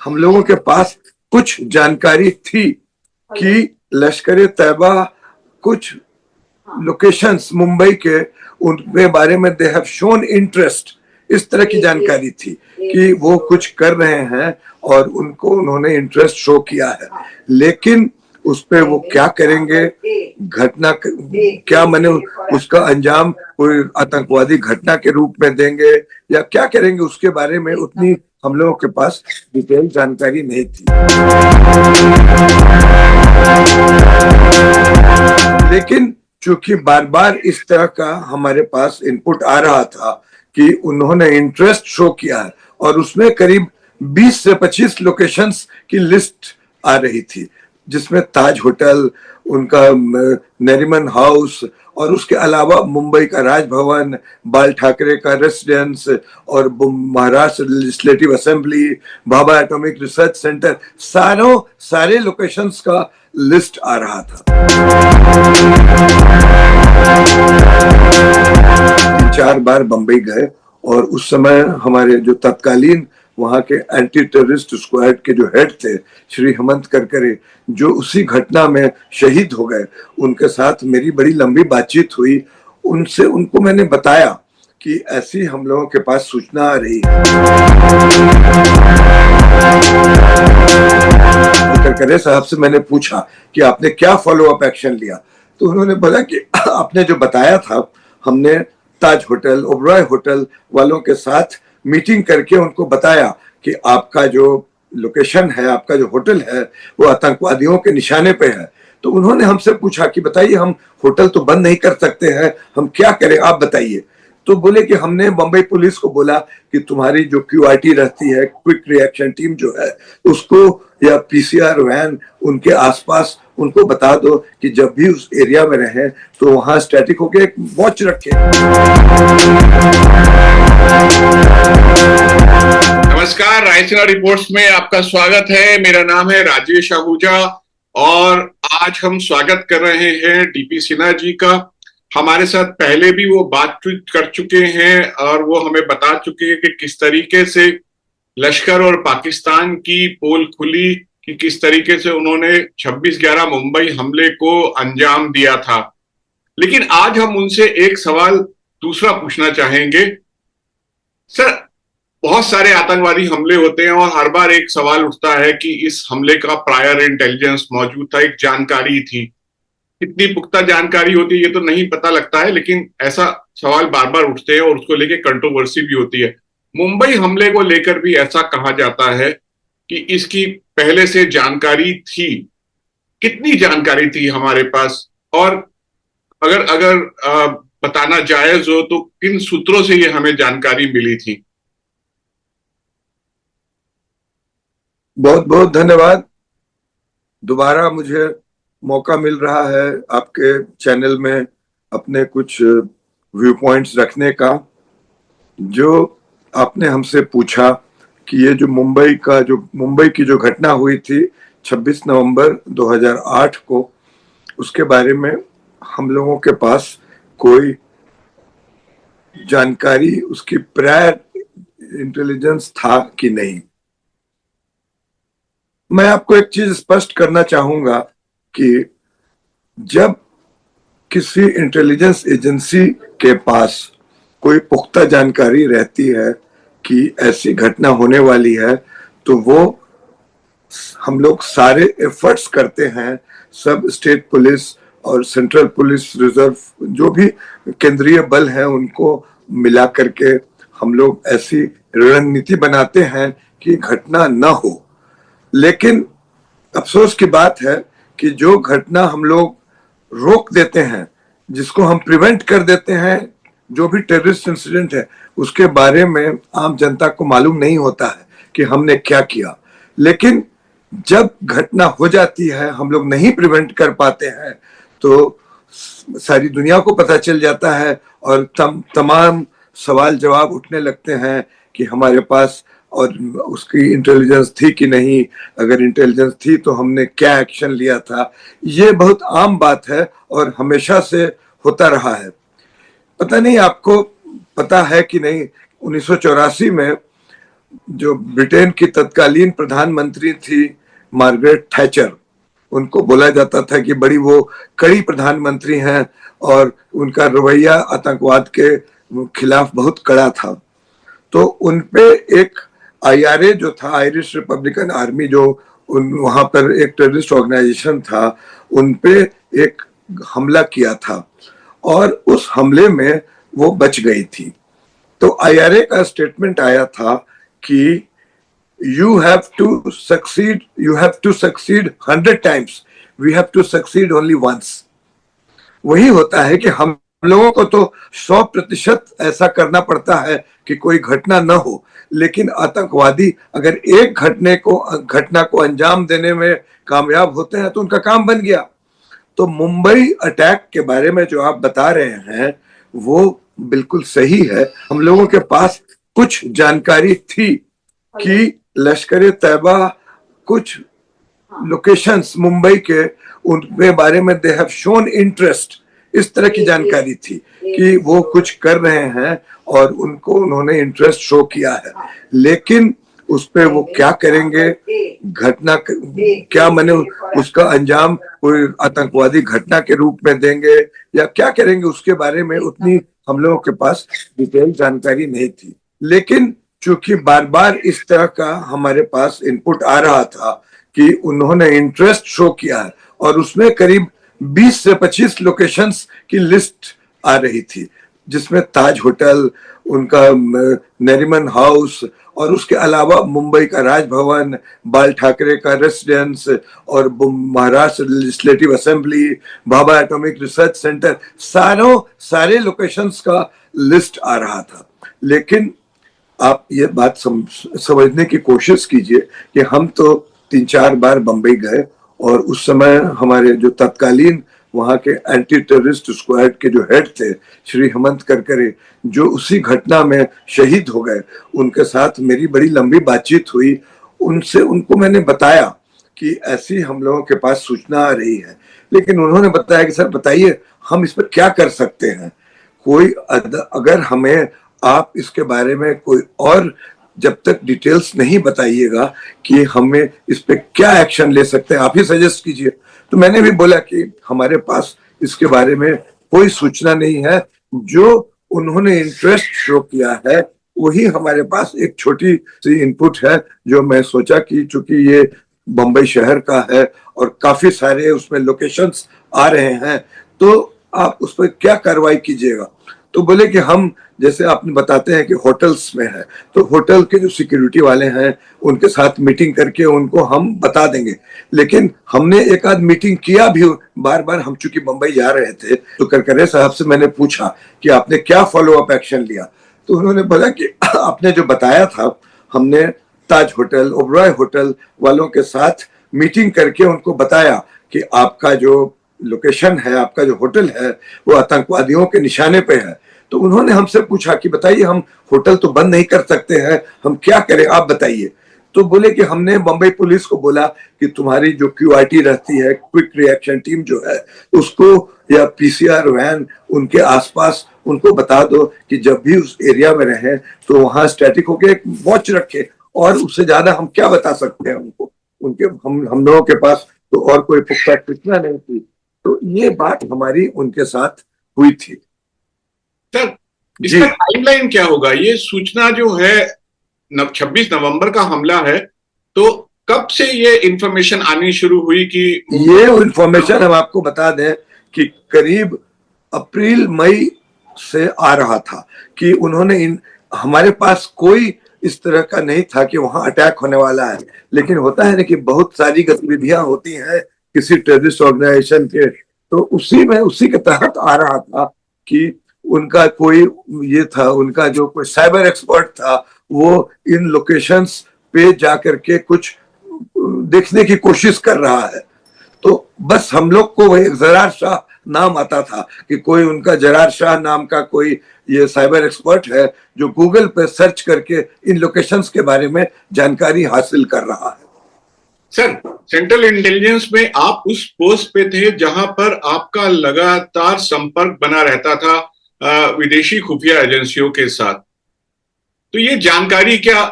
हम लोगों के पास कुछ जानकारी थी कि लश्कर तैयबा कुछ लोकेशंस मुंबई के उनके बारे में दे हैव शोन इंटरेस्ट, इस तरह की जानकारी थी कि वो कुछ कर रहे हैं और उनको उन्होंने इंटरेस्ट शो किया है। लेकिन उस पे वो क्या करेंगे, घटना क्या माने उसका अंजाम कोई आतंकवादी घटना के रूप में देंगे या क्या करेंगे, उसके बारे में उतनी हम लोगों के पास डिटेल जानकारी नहीं थी। लेकिन चूंकि बार बार इस तरह का हमारे पास इनपुट आ रहा था कि उन्होंने इंटरेस्ट शो किया है और उसमें करीब 20 से 25 लोकेशंस की लिस्ट आ रही थी, जिसमें ताज होटल, उनका नरीमन हाउस और उसके अलावा मुंबई का राजभवन, बाल ठाकरे का रेसिडेंस और Maharashtra legislative assembly, Bhabha atomic research centre, सारे लोकेशंस का लिस्ट आ रहा था। 3-4 बार बंबई गए और उस समय हमारे जो तत्कालीन वहां के एंटी टेररिस्ट स्क्वाड के जो हेड थे श्री हेमंत करकरे, जो उसी घटना में शहीद हो गए, उनके साथ मेरी बड़ी लंबी बातचीत हुई। उनको मैंने बताया कि ऐसी हम लोगों के पास सूचना आ रही है। करकरे साहब से मैंने पूछा कि आपने क्या फॉलो अप एक्शन लिया, तो उन्होंने बोला कि आपने जो बताया था, हमने ताज होटल, ओबरॉय होटल वालों के साथ मीटिंग करके उनको बताया कि आपका जो लोकेशन है, आपका जो होटल है, वो आतंकवादियों के निशाने पे है। तो उन्होंने हमसे पूछा कि बताइए, हम होटल तो बंद नहीं कर सकते हैं, हम क्या करें, आप बताइए। तो बोले कि हमने बंबई पुलिस को बोला कि तुम्हारी जो क्यूआरटी रहती है, क्विक रिएक्शन टीम जो है, उसको या पीसीआर वैन उनके आसपास उनको बता दो कि जब भी उस एरिया में रहें तो वहां स्टैटिक होके एक वॉच रखें। नमस्कार, रायसीना रिपोर्ट्स में आपका स्वागत है। मेरा नाम है राजेश आहूजा और आज हम स्वागत कर रहे हैं डीपी सिन्हा जी का। हमारे साथ पहले भी वो बातचीत कर चुके हैं और वो हमें बता चुके हैं कि किस तरीके से लश्कर और पाकिस्तान की पोल खुली, कि किस तरीके से उन्होंने 26/11 मुंबई हमले को अंजाम दिया था। लेकिन आज हम उनसे एक सवाल दूसरा पूछना चाहेंगे। सर, बहुत सारे आतंकवादी हमले होते हैं और हर बार एक सवाल उठता है कि इस हमले का प्रायर इंटेलिजेंस मौजूद था, एक जानकारी थी। कितनी पुख्ता जानकारी होती है ये तो नहीं पता लगता है, लेकिन ऐसा सवाल बार बार उठते हैं और उसको लेकर कंट्रोवर्सी भी होती है। मुंबई हमले को लेकर भी ऐसा कहा जाता है कि इसकी पहले से जानकारी थी। कितनी जानकारी थी हमारे पास, और अगर बताना जायज हो तो किन सूत्रों से ये हमें जानकारी मिली थी? बहुत बहुत धन्यवाद। दोबारा मुझे मौका मिल रहा है आपके चैनल में अपने कुछ व्यू पॉइंट्स रखने का। जो आपने हमसे पूछा कि ये जो मुंबई की जो घटना हुई थी 26 नवंबर 2008 को, उसके बारे में हम लोगों के पास कोई जानकारी, उसकी प्रायर इंटेलिजेंस था कि नहीं। मैं आपको एक चीज स्पष्ट करना चाहूंगा कि जब किसी इंटेलिजेंस एजेंसी के पास कोई पुख्ता जानकारी रहती है कि ऐसी घटना होने वाली है, तो वो हम लोग सारे एफर्ट्स करते हैं, सब स्टेट पुलिस और सेंट्रल पुलिस रिजर्व जो भी केंद्रीय बल हैं उनको मिला करके हम लोग ऐसी रणनीति बनाते हैं कि घटना न हो। लेकिन अफसोस की बात है कि जो घटना हम लोग रोक देते हैं, जिसको हम प्रिवेंट कर देते हैं, जो भी टेररिस्ट इंसिडेंट है उसके बारे में आम जनता को मालूम नहीं होता है कि हमने क्या किया। लेकिन जब घटना हो जाती है, हम लोग नहीं प्रिवेंट कर पाते हैं, तो सारी दुनिया को पता चल जाता है और तमाम सवाल जवाब उठने लगते हैं कि हमारे पास और उसकी इंटेलिजेंस थी कि नहीं, अगर इंटेलिजेंस थी तो हमने क्या एक्शन लिया था। ये बहुत आम बात है और हमेशा से होता रहा है। पता नहीं आपको पता है कि नहीं, 1984 में जो ब्रिटेन की तत्कालीन प्रधानमंत्री थी मार्गरेट थैचर, उनको बोला जाता था कि बड़ी वो कड़ी प्रधानमंत्री हैं और उनका रवैया आतंकवाद के खिलाफ बहुत कड़ा था। तो उनपे एक आईआरए जो था, आयरिश रिपब्लिकन आर्मी, जो वहां पर एक टेररिस्ट ऑर्गेनाइजेशन था, उनपे एक हमला किया था और उस हमले में वो बच गई थी। तो आईआरए का स्टेटमेंट आया था कि you have to succeed 100 times, we have to succeed only once। वही होता है कि हम लोगों को तो 100% ऐसा करना पड़ता है कि कोई घटना न हो, लेकिन आतंकवादी अगर एक घटना को अंजाम देने में कामयाब होते हैं तो उनका काम बन गया। तो मुंबई अटैक के बारे में जो आप बता रहे हैं वो बिल्कुल सही है। हम लोगों के पास कुछ जानकारी थी कि लश्कर तैयबा कुछ लोकेशंस मुंबई के उनके बारे में दे हैव शोन इंटरेस्ट, इस तरह की जानकारी थी कि वो कुछ कर रहे हैं और उन्होंने इंटरेस्ट शो किया है। लेकिन उस पे वो क्या करेंगे, घटना क्या माने उसका अंजाम कोई आतंकवादी घटना के रूप में देंगे या क्या करेंगे, उसके बारे में उतनी हम लोगों के पास डिटेल जानकारी नहीं थी। लेकिन चूंकि बार बार इस तरह का हमारे पास इनपुट आ रहा था कि उन्होंने इंटरेस्ट शो किया है और उसमें करीब 20 से 25 लोकेशंस की लिस्ट आ रही थी, जिसमें ताज होटल, उनका नरीमन हाउस और उसके अलावा मुंबई का राजभवन, बाल ठाकरे का रेसिडेंस और Maharashtra legislative assembly, Bhabha atomic research centre, सारे लोकेशंस का लिस्ट आ रहा था। लेकिन आप ये बात समझने की कोशिश कीजिए कि हम तो 3-4 बार बंबई गए और उस समय हमारे जो तत्कालीन वहां के एंटी टेररिस्ट स्क्वाड के जो हेड थे श्री हेमंत करकरे, जो उसी घटना में शहीद हो गए, उनके साथ मेरी बड़ी लंबी बातचीत हुई। उनको मैंने बताया कि ऐसी हम लोगों के पास सूचना आ रही है, लेकिन उन्होंने बताया कि सर बताइए हम इस पर क्या कर सकते हैं, कोई अगर हमें आप इसके बारे में कोई और जब तक डिटेल्स नहीं बताइएगा कि हमें इस पे क्या एक्शन ले सकते हैं, आप ही सजेस्ट कीजिए। तो मैंने भी बोला कि हमारे पास इसके बारे में कोई सूचना नहीं है, जो उन्होंने इंटरेस्ट शो किया है वही हमारे पास एक छोटी सी इनपुट है, जो मैं सोचा कि चूंकि ये बंबई शहर का है और काफी सारे उसमें लोकेशंस आ रहे हैं, तो आप उस पर क्या कार्रवाई कीजिएगा। तो बोले कि हम जैसे आपने बताते हैं कि होटल्स में है, तो होटल के जो सिक्योरिटी वाले हैं उनके साथ मीटिंग करके उनको हम बता देंगे। लेकिन हमने एक आध मीटिंग किया भी, बार बार हम चूंकि मुंबई जा रहे थे तो करकरे साहब से मैंने पूछा कि आपने क्या फॉलो अप एक्शन लिया, तो उन्होंने बोला कि आपने जो बताया था, हमने ताज होटल, ओबरॉय होटल वालों के साथ मीटिंग करके उनको बताया कि आपका जो लोकेशन है, आपका जो होटल है वो आतंकवादियों के निशाने पे है। तो उन्होंने हमसे पूछा कि बताइए हम होटल तो बंद नहीं कर सकते हैं, हम क्या करें आप बताइए। तो बोले कि हमने बंबई पुलिस को बोला कि तुम्हारी जो क्यूआरटी रहती है, क्विक रिएक्शन टीम जो है, उसको या पीसीआर वैन उनके आसपास उनको बता दो कि जब भी उस एरिया में रहे तो वहां स्टैटिक होके एक वॉच रखे, और उससे ज्यादा हम क्या बता सकते हैं उनको, उनके हम लोगों के पास तो और कोई पुख्ता सूचना नहीं थी। तो ये बात हमारी उनके साथ हुई थी। सर, इसका टाइमलाइन क्या होगा? ये सूचना जो है 26 नवंबर का हमला है, तो कब से ये इंफॉर्मेशन आनी शुरू हुई? कि ये इंफॉर्मेशन हम आपको बता दें कि करीब अप्रैल मई से आ रहा था कि उन्होंने हमारे पास कोई इस तरह का नहीं था कि वहां अटैक होने वाला है, लेकिन होता है ना कि बहुत सारी गतिविधियां होती हैं किसी टेररिस्ट ऑर्गेनाइजेशन के, तो उसी के तहत आ रहा था कि उनका कोई ये था, उनका जो कोई साइबर एक्सपर्ट था वो इन लोकेशंस पे जाकर के कुछ देखने की कोशिश कर रहा है। तो बस हम लोग को वही जरार शाह नाम आता था कि कोई उनका जरार शाह नाम का कोई ये साइबर एक्सपर्ट है जो गूगल पे सर्च करके इन लोकेशंस के बारे में जानकारी हासिल कर रहा है। सर, सेंट्रल इंटेलिजेंस में आप उस पोस्ट पे थे जहां पर आपका लगातार संपर्क बना रहता था विदेशी खुफिया एजेंसियों के साथ, तो ये जानकारी क्या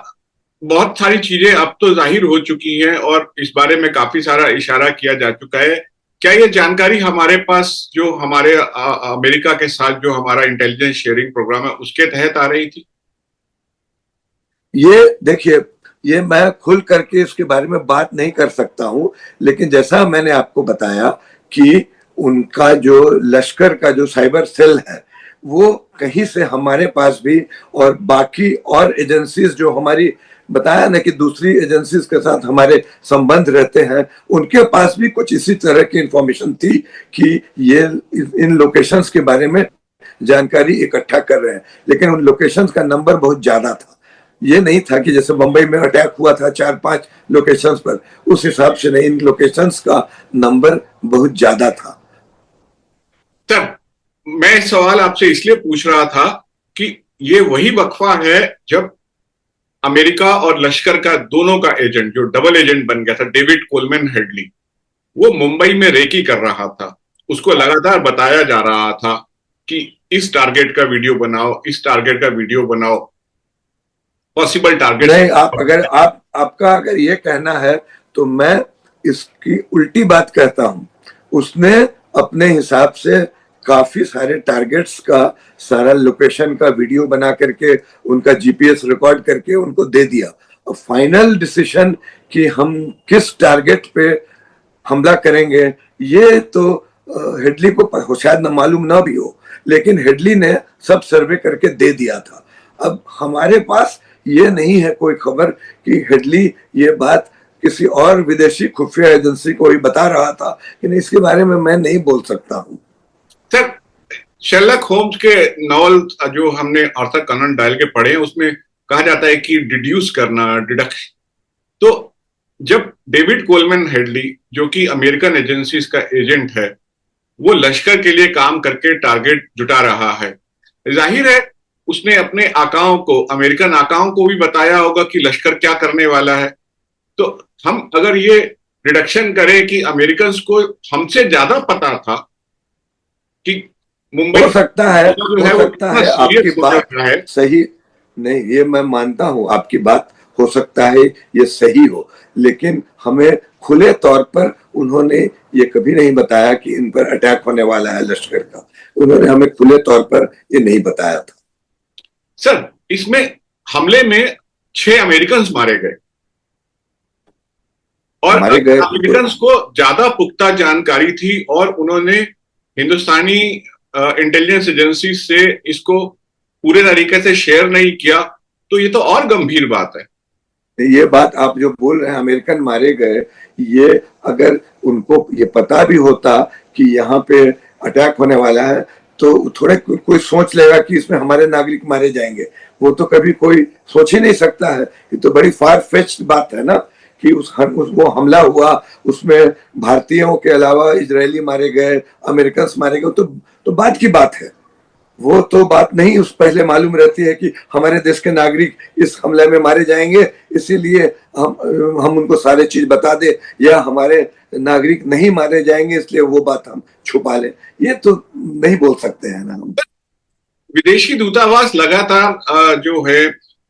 बहुत सारी चीजें अब तो जाहिर हो चुकी हैं और इस बारे में काफी सारा इशारा किया जा चुका है। क्या ये जानकारी हमारे पास जो हमारे अमेरिका के साथ जो हमारा इंटेलिजेंस शेयरिंग प्रोग्राम है उसके तहत आ रही थी? ये देखिए, ये मैं खुल करके इसके बारे में बात नहीं कर सकता हूं, लेकिन जैसा मैंने आपको बताया कि उनका जो लश्कर का जो साइबर सेल है वो कहीं से हमारे पास भी, और बाकी और एजेंसीज जो हमारी, बताया ना कि दूसरी एजेंसीज के साथ हमारे संबंध रहते हैं, उनके पास भी कुछ इसी तरह की इंफॉर्मेशन थी कि ये इन लोकेशंस के बारे में जानकारी इकट्ठा कर रहे हैं। लेकिन उन लोकेशंस का नंबर बहुत ज्यादा था। ये नहीं था कि जैसे मुंबई में अटैक हुआ था 4-5 लोकेशंस पर, उस हिसाब से नहीं, इन लोकेशंस का नंबर बहुत ज्यादा था। तब मैं सवाल आपसे इसलिए पूछ रहा था कि ये वही वक्फा है जब अमेरिका और लश्कर का दोनों का एजेंट, जो डबल एजेंट बन गया था, डेविड कोलमैन हेडली, वो मुंबई में रेकी कर रहा था। उसको लगातार बताया जा रहा था कि इस टारगेट का वीडियो बनाओ, इस टारगेट का वीडियो बनाओ, पॉसिबल टारगेट। नहीं, आपका अगर ये कहना है तो मैं इसकी उल्टी बात कहता हूं। उसने अपने हिसाब से काफी सारे टारगेट्स का सारा लोकेशन का वीडियो बना करके, उनका जीपीएस रिकॉर्ड करके उनको दे दिया। अब फाइनल डिसीजन कि हम किस टारगेट पे हमला करेंगे, ये तो हेडली को शायद न मालूम ना भी हो, लेकिन हेडली ने सब सर्वे करके दे दिया था। अब हमारे पास ये नहीं है कोई खबर कि हेडली ये बात किसी और विदेशी खुफिया एजेंसी को ही बता रहा था कि नहीं, इसके बारे में मैं नहीं बोल सकता हूं। सर, शेरलॉक होम्स के नॉवल जो हमने आर्थर कनन डॉयल के पढ़े हैं, उसमें कहा जाता है कि डिड्यूस करना, डिडक्शन। तो जब डेविड कोलमैन हेडली, जो कि अमेरिकन एजेंसीज का एजेंट है, वो लश्कर के लिए काम करके टारगेट जुटा रहा है, जाहिर है उसने अपने आकाओं को, अमेरिकन आकाओं को भी बताया होगा कि लश्कर क्या करने वाला है। तो हम अगर ये डिडक्शन करें कि अमेरिकन को हमसे ज्यादा पता था कि मुंबई हो सकता है, जो हो है वो सकता कितना है, आपकी सीरियस होने बात वाला है। सही नहीं, ये मैं मानता हूं, आपकी बात हो सकता है ये सही हो, लेकिन हमें खुले तौर पर उन्होंने ये कभी नहीं बताया कि इन पर अटैक होने वाला है लश्कर का। उन्होंने हमें खुले तौर पर ये नहीं बताया था। सर, इसमें हमले में 6 अमेरिकन मारे गए और हमारे गए तो अमेरिकन को ज्यादा पुख्ता जानकारी थी और उन्होंने हिंदुस्तानी इंटेलिजेंस एजेंसी से इसको पूरे तरीके से शेयर नहीं किया, तो ये तो और गंभीर बात है। ये बात आप जो बोल रहे हैं अमेरिकन मारे गए, ये अगर उनको ये पता भी होता कि यहाँ पे अटैक होने वाला है तो थोड़े कोई सोच लेगा कि इसमें हमारे नागरिक मारे जाएंगे। वो तो कभी कोई सोच ही नहीं सकता है। ये तो बड़ी फार फेच्ड बात है ना कि वो हमला हुआ, उसमें भारतीयों के अलावा इजरायली मारे गए, अमेरिकन मारे गए, तो बात की बात है। वो तो बात नहीं उस पहले मालूम रहती है कि हमारे देश के नागरिक इस हमले में मारे जाएंगे, इसीलिए हम उनको सारे चीज बता दे, या हमारे नागरिक नहीं मारे जाएंगे इसलिए वो बात हम छुपा लें। ये तो नहीं बोल सकते हैं ना हम। विदेशी दूतावास लगातार जो है,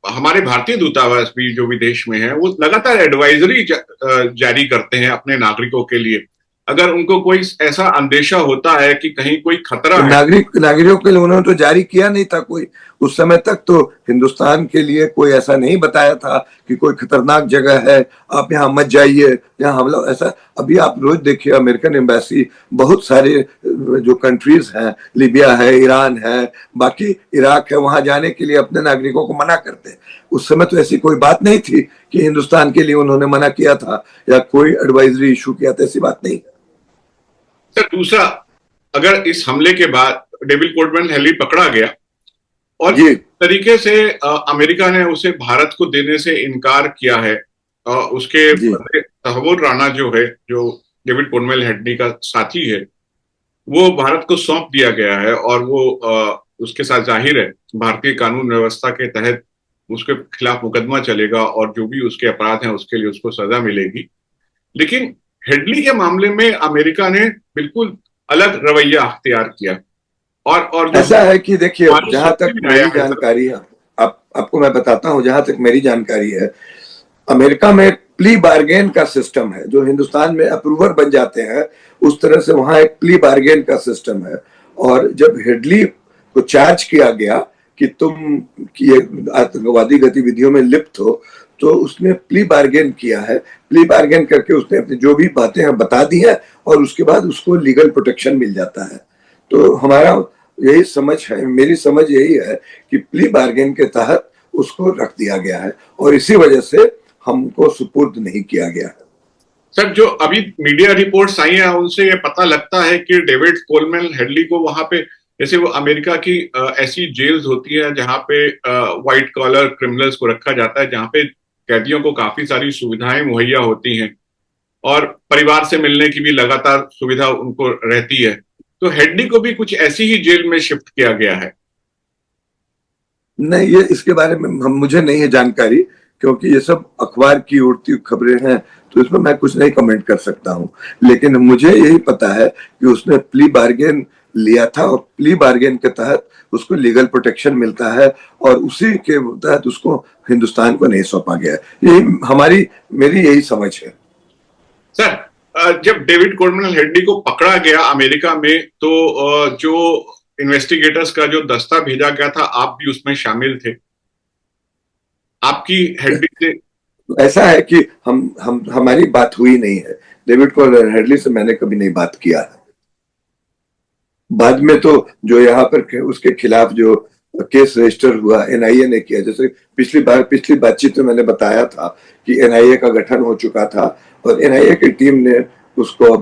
हमारे भारतीय दूतावास भी जो विदेश में है, वो लगातार एडवाइजरी जारी करते हैं अपने नागरिकों के लिए। अगर उनको कोई ऐसा अंदेशा होता है कि कहीं कोई खतरा है। नागरिकों के लिए उन्होंने तो जारी किया नहीं था कोई। उस समय तक तो हिंदुस्तान के लिए कोई ऐसा नहीं बताया था कि कोई खतरनाक जगह है, आप यहाँ मत जाइए, यहाँ हमला ऐसा। अभी आप रोज देखिए अमेरिकन एम्बेसी, बहुत सारे जो कंट्रीज हैं, लीबिया है, ईरान है, बाकी इराक है, वहां जाने के लिए अपने नागरिकों को मना करते हैं। उस समय तो ऐसी कोई बात नहीं थी कि हिंदुस्तान के लिए उन्होंने मना किया था या कोई एडवाइजरी इशू किया था, ऐसी बात नहीं। सर, दूसरा, अगर इस हमले के बाद डेविड कोलमैन हेडली पकड़ा गया और जिस तरीके से अमेरिका ने उसे भारत को देने से इनकार किया है, उसके तहव्वुर राणा जो है, जो डेविड कोलमैन हेडली का साथी है, वो भारत को सौंप दिया गया है और वो उसके साथ जाहिर है भारतीय कानून व्यवस्था के तहत उसके खिलाफ मुकदमा चलेगा और जो भी उसके अपराध हैं उसके लिए उसको सजा मिलेगी। लेकिन हेडली के मामले में अमेरिका ने बिल्कुल अलग रवैया अख्तियार किया और ऐसा है कि देखिए, जहां तक मेरी जानकारी है, आपको मैं बताता हूं, जहां तक मेरी जानकारी है, अमेरिका में एक प्ली बार्गेन का सिस्टम है, जो हिंदुस्तान में अप्रूवर बन जाते हैं उस तरह से वहां एक प्ली बार्गेन का सिस्टम है। और जब हेडली को चार्ज किया गया कि तुम कि आतंकवादी गतिविधियों में लिप्त हो, तो उसने प्ली बार्गेन किया है। प्ली बार्गेन करके उसने अपनी जो भी बातें हैं बता दी है और उसके बाद उसको लीगल प्रोटेक्शन मिल जाता है। तो हमारा यही समझ है, मेरी समझ यही है कि प्ली बार्गेन के तहत उसको रख दिया गया है और इसी वजह से हमको सुपुर्द नहीं किया गया है। सर, जो अभी मीडिया रिपोर्ट्स आई हैं उनसे ये पता लगता है कि डेविड कोलमैन हेडली को वहां पे, जैसे वो अमेरिका की ऐसी जेल्स होती है जहां पे व्हाइट कॉलर क्रिमिनल्स को रखा जाता है, जहां पे कैदियों को काफी सारी सुविधाएं मुहैया होती हैं और परिवार से मिलने की भी लगातार सुविधा उनको रहती है, तो हेडली को भी कुछ ऐसी ही जेल में शिफ्ट किया गया है। नहीं, ये इसके बारे में मुझे नहीं है जानकारी, क्योंकि ये सब अखबार की उड़ती खबरें हैं, तो इसमें मैं कुछ नहीं कमेंट कर सकता हूं। लेकिन मुझे यही पता है कि उसने प्ली बार्गेन लिया था और प्ली बार्गेन के तहत उसको लीगल प्रोटेक्शन मिलता है और उसी के तहत उसको हिंदुस्तान को नहीं सौंपा गया है। यही मेरी यही समझ है। सर, जब डेविड कोलमैन हेडली को पकड़ा गया अमेरिका में, तो जो इन्वेस्टिगेटर्स का जो दस्ता भेजा गया था, आप भी उसमें शामिल थे। आपकी हेडली से ऐसा है कि हम हमारी बात हुई नहीं है। डेविड कोलमैन हेडली से मैंने कभी नहीं बात किया है। बाद में तो जो यहाँ पर उसके खिलाफ जो केस रजिस्टर हुआ एनआईए ने किया, जैसे पिछली बातचीत में मैंने बताया था कि एनआईए का गठन हो चुका था और एनआईए की टीम ने उसको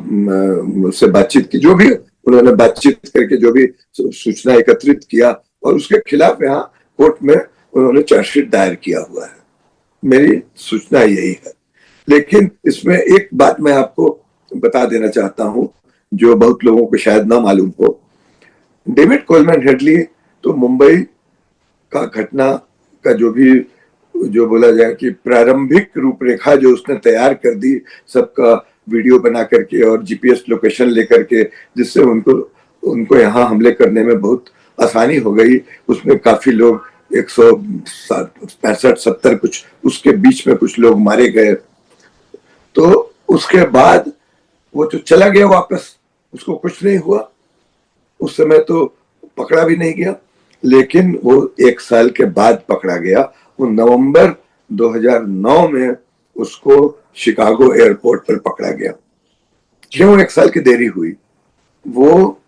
उससे बातचीत की, जो भी उन्होंने बातचीत करके जो भी सूचना एकत्रित किया और उसके खिलाफ यहाँ कोर्ट में उन्होंने चार्जशीट दायर किया हुआ है। मेरी सूचना यही है। लेकिन इसमें एक बात मैं आपको बता देना चाहता हूं जो बहुत लोगों को शायद ना मालूम हो। डेविड कोलमैन हेडली तो मुंबई का घटना का जो बोला जाए कि प्रारंभिक रूपरेखा जो उसने तैयार कर दी, सबका वीडियो बना करके और जीपीएस लोकेशन लेकर के, जिससे उनको यहाँ हमले करने में बहुत आसानी हो गई। उसमें काफी लोग 165-70 कुछ उसके बीच में कुछ लोग मारे गए। तो उसके बाद वो तो चला गया वापस, उसको कुछ नहीं हुआ, उस समय तो पकड़ा भी नहीं गया। लेकिन वो 1 साल के बाद पकड़ा गया। वो नवंबर 2009 में उसको शिकागो एयरपोर्ट पर पकड़ा गया। क्यों 1 साल की देरी हुई? वो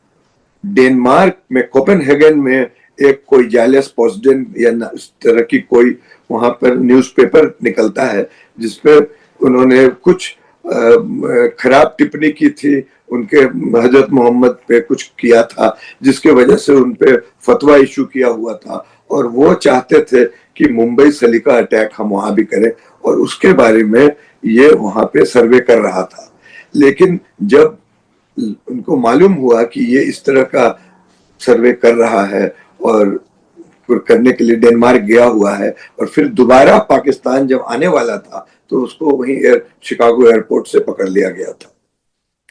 डेनमार्क में कोपेनहेगन में एक कोई जालियस पोस्टन या इस तरह की कोई वहां पर न्यूज़पेपर निकलता है जिसपे उन्होंने कुछ खराब टिप्पणी की थी, उनके हजरत मोहम्मद पे कुछ किया था, जिसके वजह से उन पे फतवा इशू किया हुआ था और वो चाहते थे कि मुंबई सलीका अटैक हम वहां भी करें और उसके बारे में ये वहां पे सर्वे कर रहा था। लेकिन जब उनको मालूम हुआ कि ये इस तरह का सर्वे कर रहा है और करने के लिए डेनमार्क गया हुआ है और फिर दोबारा पाकिस्तान जब आने वाला था तो उसको वहीं शिकागो एयरपोर्ट से पकड़ लिया गया था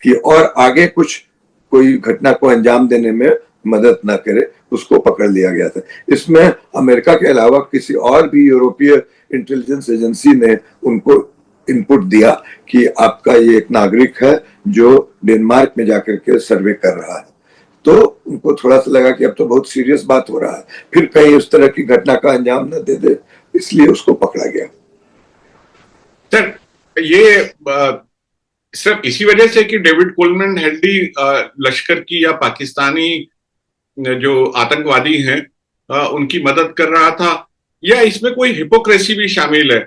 कि और आगे कोई घटना को अंजाम देने में मदद न करे, उसको पकड़ लिया गया था। इसमें अमेरिका के अलावा किसी और भी यूरोपीय इंटेलिजेंस एजेंसी ने उनको इनपुट दिया कि आपका ये एक नागरिक है जो डेनमार्क में जाकर के सर्वे कर रहा है। तो उनको थोड़ा सा लगा कि अब तो बहुत सीरियस बात हो रहा है, फिर कहीं उस तरह की घटना का अंजाम न दे दे, इसलिए उसको पकड़ा गया। सर, ये सिर्फ इसी वजह से कि डेविड कोलमैन हेडली लश्कर की या पाकिस्तानी जो आतंकवादी हैं उनकी मदद कर रहा था, या इसमें कोई हिपोक्रेसी भी शामिल है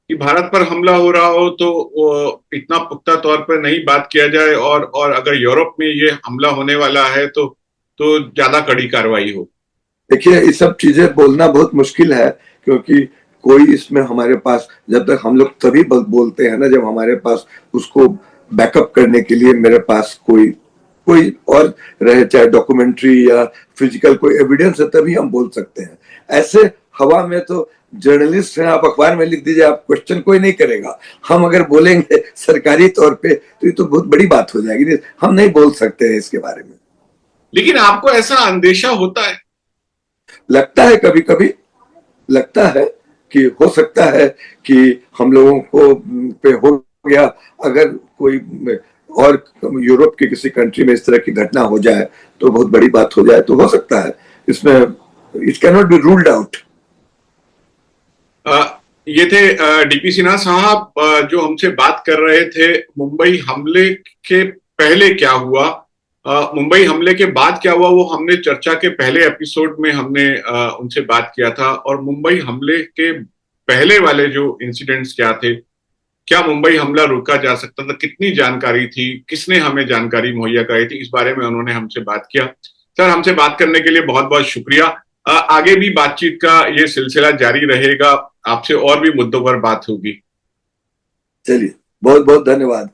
कि भारत पर हमला हो रहा हो तो इतना पुख्ता तौर पर नहीं बात किया जाए और अगर यूरोप में ये हमला होने वाला है तो ज्यादा कड़ी कार्रवाई हो? देखिए, ये सब चीजें बोलना बहुत मुश्किल है, क्योंकि कोई इसमें हमारे पास, जब तक हम लोग तभी बोलते हैं ना जब हमारे पास उसको बैकअप करने के लिए मेरे पास कोई और रहे, चाहे डॉक्यूमेंट्री या फिजिकल कोई एविडेंस है, तभी हम बोल सकते हैं। ऐसे हवा में तो जर्नलिस्ट हैं, आप अखबार में लिख दीजिए, आप क्वेश्चन कोई नहीं करेगा। हम अगर बोलेंगे सरकारी तौर पे तो ये तो बहुत बड़ी बात हो जाएगी, हम नहीं बोल सकते हैं इसके बारे में। लेकिन आपको ऐसा अंदेशा होता है? लगता है, कभी कभी लगता है कि हो सकता है कि हम लोगों को पे हो गया, अगर कोई और यूरोप के किसी कंट्री में इस तरह की घटना हो जाए तो बहुत बड़ी बात हो जाए, तो हो सकता है इसमें, it can not be ruled out. ये थे डीपी सिन्हा साहब जो हमसे बात कर रहे थे मुंबई हमले के पहले क्या हुआ, मुंबई हमले के बाद क्या हुआ, वो हमने चर्चा के पहले एपिसोड में हमने उनसे बात किया था। और मुंबई हमले के पहले वाले जो इंसिडेंट्स क्या थे, क्या मुंबई हमला रोका जा सकता था, कितनी जानकारी थी, किसने हमें जानकारी मुहैया कराई थी, इस बारे में उन्होंने हमसे बात किया। सर, हमसे बात करने के लिए बहुत बहुत शुक्रिया। आगे भी बातचीत का ये सिलसिला जारी रहेगा, आपसे और भी मुद्दों पर बात होगी। चलिए, बहुत बहुत धन्यवाद।